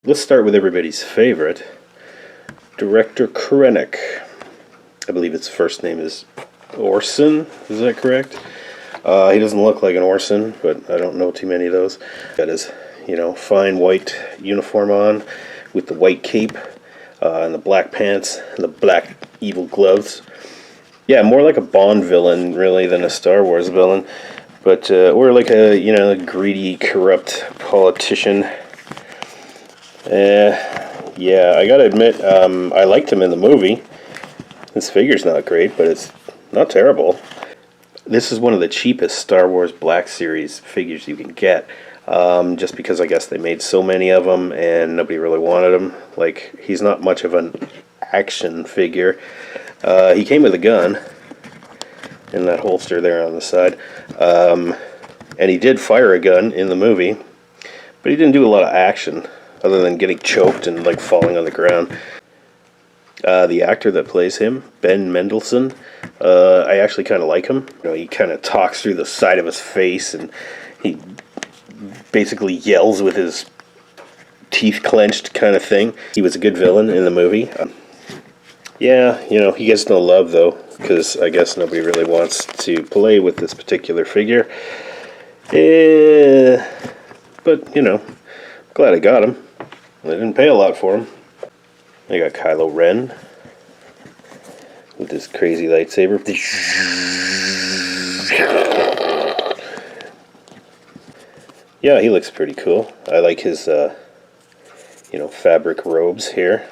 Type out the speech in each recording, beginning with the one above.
let's start with everybody's favorite, Director Krennic. I believe its first name is Orson, is that correct? He doesn't look like an Orson, but I don't know too many of those. Got his, fine white uniform on with the white cape and the black pants and the black evil gloves. Yeah, more like a Bond villain, really, than a Star Wars villain. But, or like a, greedy, corrupt politician. Yeah, I gotta admit, I liked him in the movie. His figure's not great, but it's not terrible. This is one of the cheapest Star Wars Black Series figures you can get. Just because I guess they made so many of them and nobody really wanted them. Like, he's not much of an action figure. He came with a gun in that holster there on the side. And he did fire a gun in the movie, but he didn't do a lot of action other than getting choked and like falling on the ground. The actor that plays him, Ben Mendelsohn, I actually kind of like him. He kind of talks through the side of his face, and he basically yells with his teeth clenched kind of thing. He was a good villain in the movie. Yeah, he gets no love, though, because I guess nobody really wants to play with this particular figure. But, glad I got him. I didn't pay a lot for him. I got Kylo Ren with this crazy lightsaber. Yeah, he looks pretty cool. I like his, fabric robes here,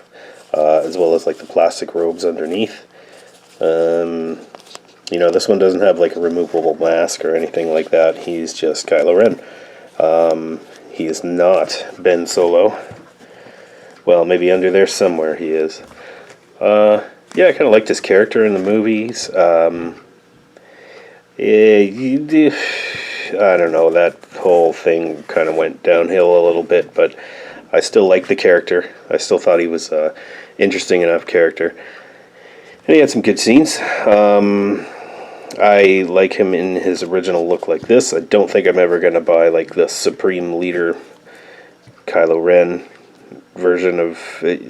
as well as like the plastic robes underneath. This one doesn't have like a removable mask or anything like that. He's just Kylo Ren. He is not Ben Solo. Well, maybe under there somewhere he is. Yeah, I kind of liked his character in the movies. I don't know, that whole thing kind of went downhill a little bit, but I still liked the character. I still thought he was an interesting enough character. And he had some good scenes. I like him in his original look like this. I don't think I'm ever going to buy like the Supreme Leader Kylo Ren version of,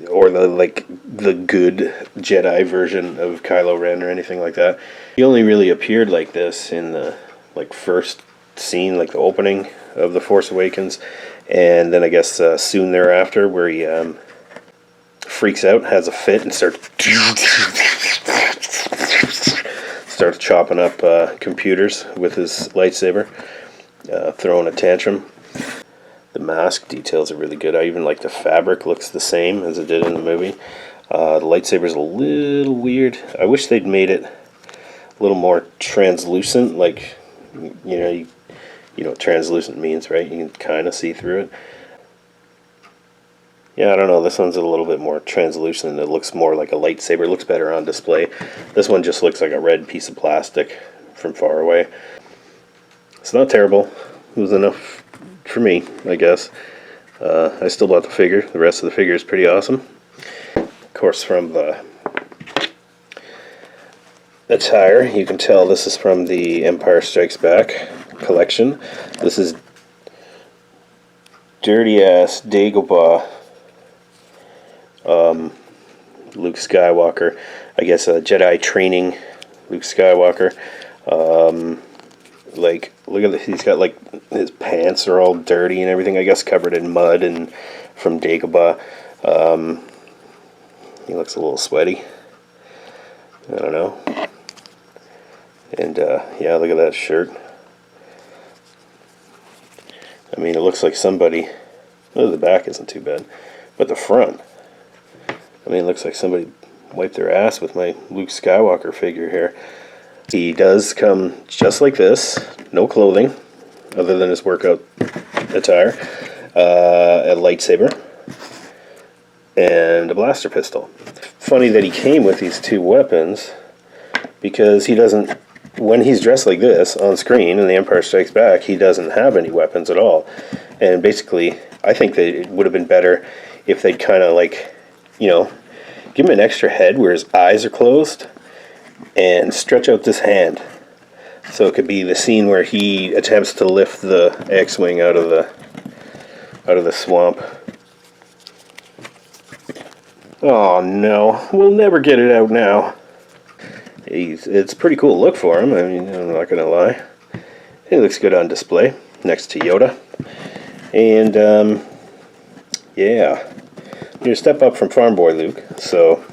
or the good Jedi version of Kylo Ren or anything like that. He only really appeared like this in the first scene, like the opening of The Force Awakens, and then I guess soon thereafter, where he freaks out, has a fit, and starts chopping up computers with his lightsaber, throwing a tantrum. The mask details are really good. I even like the fabric looks the same as it did in the movie. The lightsaber's a little weird. I wish they'd made it a little more translucent, like, you know what translucent means, right? You can kind of see through it. Yeah, I don't know. This one's a little bit more translucent. It looks more like a lightsaber. It looks better on display. This one just looks like a red piece of plastic from far away. It's not terrible. It was enough for me, I guess. I still bought the figure. The rest of the figure is pretty awesome. Of course, from the attire, you can tell this is from the Empire Strikes Back collection. This is dirty-ass Dagobah Luke Skywalker. I guess a Jedi training Luke Skywalker. Look at this. He's got, his pants are all dirty and everything, I guess covered in mud and from Dagobah. He looks a little sweaty. I don't know. And, yeah, look at that shirt. I mean, it looks like somebody... Oh, the back isn't too bad. But the front... I mean, it looks like somebody wiped their ass with my Luke Skywalker figure here. He does come just like this. No clothing, other than his workout attire. A lightsaber. And a blaster pistol. Funny that he came with these two weapons, because he doesn't... When he's dressed like this on screen in The Empire Strikes Back, he doesn't have any weapons at all. And basically, I think that it would have been better if they'd kind of give him an extra head where his eyes are closed and stretch out this hand. So it could be the scene where he attempts to lift the X-Wing out of the swamp. Oh no, we'll never get it out now. It's a pretty cool look for him, I mean, I'm not gonna lie. He looks good on display, next to Yoda. And, yeah. You're a step up from Farm Boy Luke, so...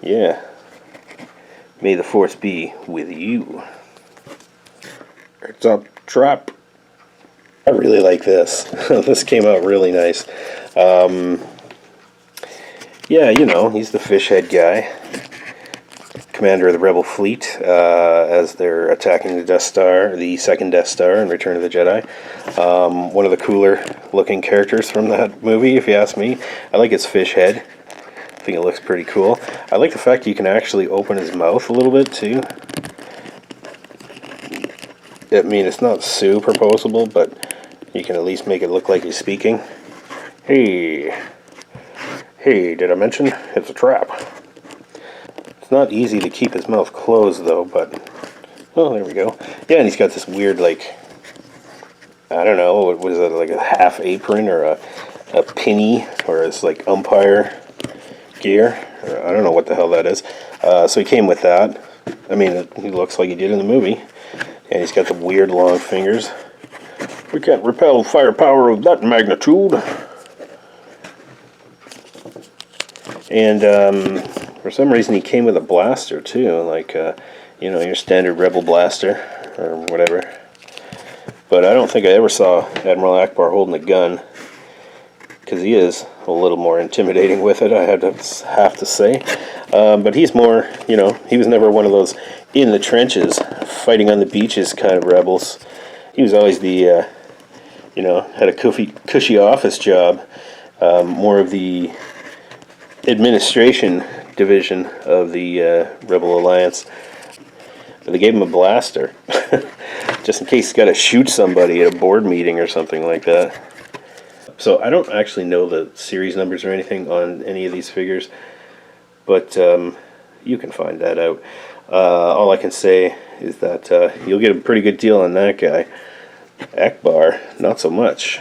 yeah. May the Force be with you. It's a trap. I really like this. This came out really nice. Yeah, you know, he's the fish head guy. Commander of the Rebel fleet, as they're attacking the Death Star, the second Death Star in Return of the Jedi. One of the cooler looking characters from that movie, if you ask me. I like his fish head. I think it looks pretty cool. I like the fact you can actually open his mouth a little bit too. I mean, it's not superposable, but you can at least make it look like he's speaking. Hey, did I mention it's a trap? It's not easy to keep his mouth closed though, but... oh, there we go. Yeah, and he's got this weird, like... I don't know, what was it, like a half apron or a pinny, or his, like, umpire gear? Or I don't know what the hell that is. So he came with that. I mean, he looks like he did in the movie. And he's got the weird long fingers. We can't repel firepower of that magnitude. And for some reason he came with a blaster too, like you know, your standard Rebel blaster or whatever. But I don't think I ever saw Admiral Akbar holding a gun, because he is a little more intimidating with it, I have to say. But he's more, you know, he was never one of those in the trenches, fighting on the beaches kind of rebels. He was always the, you know, had a cushy office job, more of the administration division of the Rebel Alliance. But they gave him a blaster, just in case he's got to shoot somebody at a board meeting or something like that. So I don't actually know the series numbers or anything on any of these figures, but you can find that out. All I can say is that you'll get a pretty good deal on that guy. Akbar, not so much.